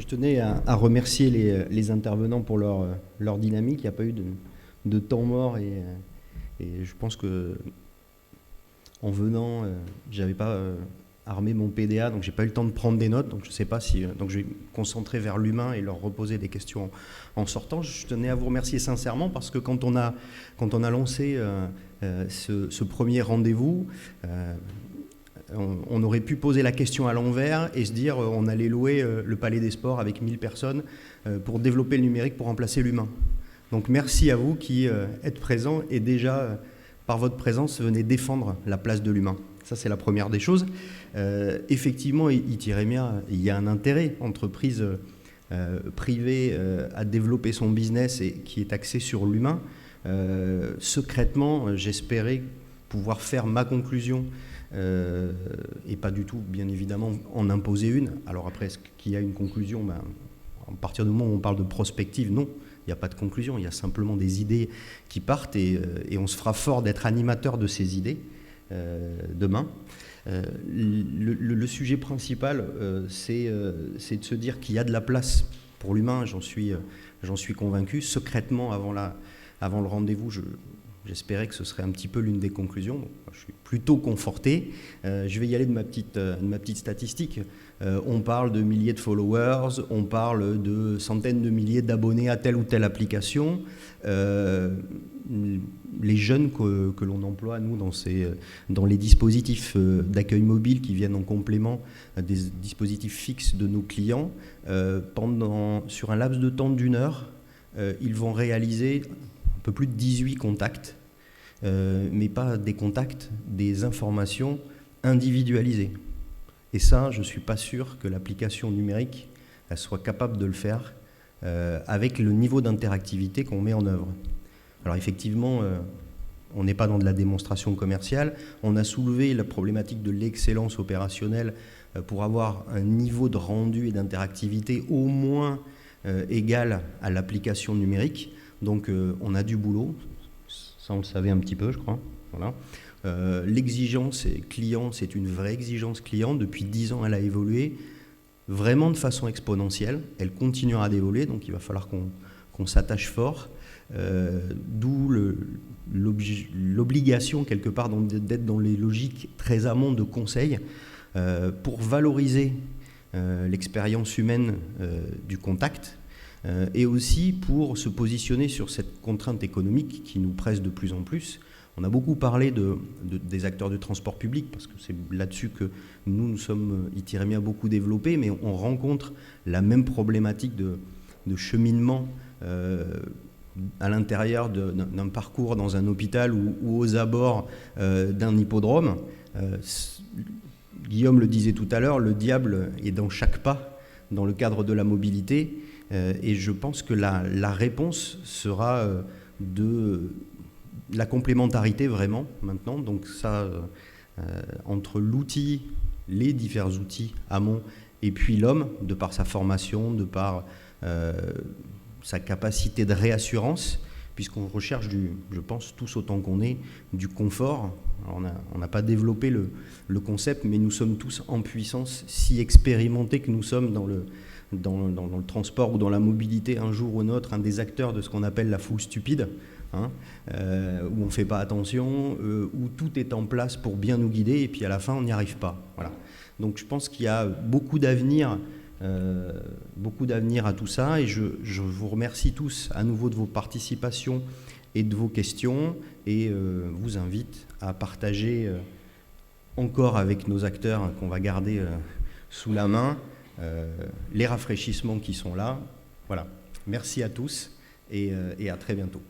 je tenais à remercier les intervenants pour leur dynamique. Il n'y a pas eu de temps mort et je pense que en venant, j'avais pas armé mon PDA, donc j'ai pas eu le temps de prendre des notes. Donc je sais pas si, donc je vais me concentrer vers l'humain et leur reposer des questions en sortant. Je tenais à vous remercier sincèrement parce que quand on a lancé ce premier rendez-vous, on aurait pu poser la question à l'envers et se dire on allait louer le Palais des Sports avec 1000 personnes pour développer le numérique, pour remplacer l'humain. Donc merci à vous qui êtes présents et déjà, par votre présence, venez défendre la place de l'humain. Ça, c'est la première des choses. Effectivement, Itiremia, il y a un intérêt, entreprise privée, à développer son business et qui est axé sur l'humain. Secrètement, j'espérais pouvoir faire ma conclusion et pas du tout, bien évidemment, en imposer une. Alors après, est-ce qu'il y a une conclusion? À partir du moment où on parle de prospective, non. Il n'y a pas de conclusion, il y a simplement des idées qui partent et on se fera fort d'être animateur de ces idées demain. Le sujet principal, c'est de se dire qu'il y a de la place pour l'humain, j'en suis convaincu. Secrètement, avant le rendez-vous, j'espérais que ce serait un petit peu l'une des conclusions. Donc, je suis plutôt conforté. Je vais y aller de ma petite statistique. On parle de milliers de followers, on parle de centaines de milliers d'abonnés à telle ou telle application. Les jeunes que l'on emploie, nous, dans les dispositifs d'accueil mobile qui viennent en complément des dispositifs fixes de nos clients, sur un laps de temps d'1 heure, ils vont réaliser un peu plus de 18 contacts, mais pas des contacts, des informations individualisées. Et ça, je ne suis pas sûr que l'application numérique elle soit capable de le faire avec le niveau d'interactivité qu'on met en œuvre. Alors effectivement, on n'est pas dans de la démonstration commerciale. On a soulevé la problématique de l'excellence opérationnelle pour avoir un niveau de rendu et d'interactivité au moins égal à l'application numérique. Donc on a du boulot, ça on le savait un petit peu je crois. Voilà. L'exigence client, c'est une vraie exigence client. Depuis 10 ans, elle a évolué vraiment de façon exponentielle. Elle continuera d'évoluer, donc il va falloir qu'on s'attache fort. D'où l'obligation, quelque part, d'être dans les logiques très amont de conseil pour valoriser l'expérience humaine du contact et aussi pour se positionner sur cette contrainte économique qui nous presse de plus en plus. On a beaucoup parlé des acteurs du transport public, parce que c'est là-dessus que nous sommes, Itiremia, beaucoup développés, mais on rencontre la même problématique de cheminement à l'intérieur d'un parcours dans un hôpital ou aux abords d'un hippodrome. Guillaume le disait tout à l'heure, le diable est dans chaque pas dans le cadre de la mobilité, et je pense que la réponse sera de la complémentarité vraiment maintenant. Donc ça, entre l'outil, les divers outils amont, et puis l'homme, de par sa formation, de par sa capacité de réassurance, puisqu'on recherche je pense tous autant qu'on est, du confort. Alors on n'a pas développé le concept, mais nous sommes tous en puissance, si expérimentés que nous sommes dans le transport ou dans la mobilité, un jour ou un autre, un des acteurs de ce qu'on appelle la foule stupide, où on ne fait pas attention, où tout est en place pour bien nous guider, et puis à la fin, on n'y arrive pas. Voilà. Donc je pense qu'il y a beaucoup d'avenir à tout ça, et je vous remercie tous à nouveau de vos participations et de vos questions, et vous invite à partager encore avec nos acteurs qu'on va garder sous la main les rafraîchissements qui sont là. Voilà. Merci à tous et à très bientôt.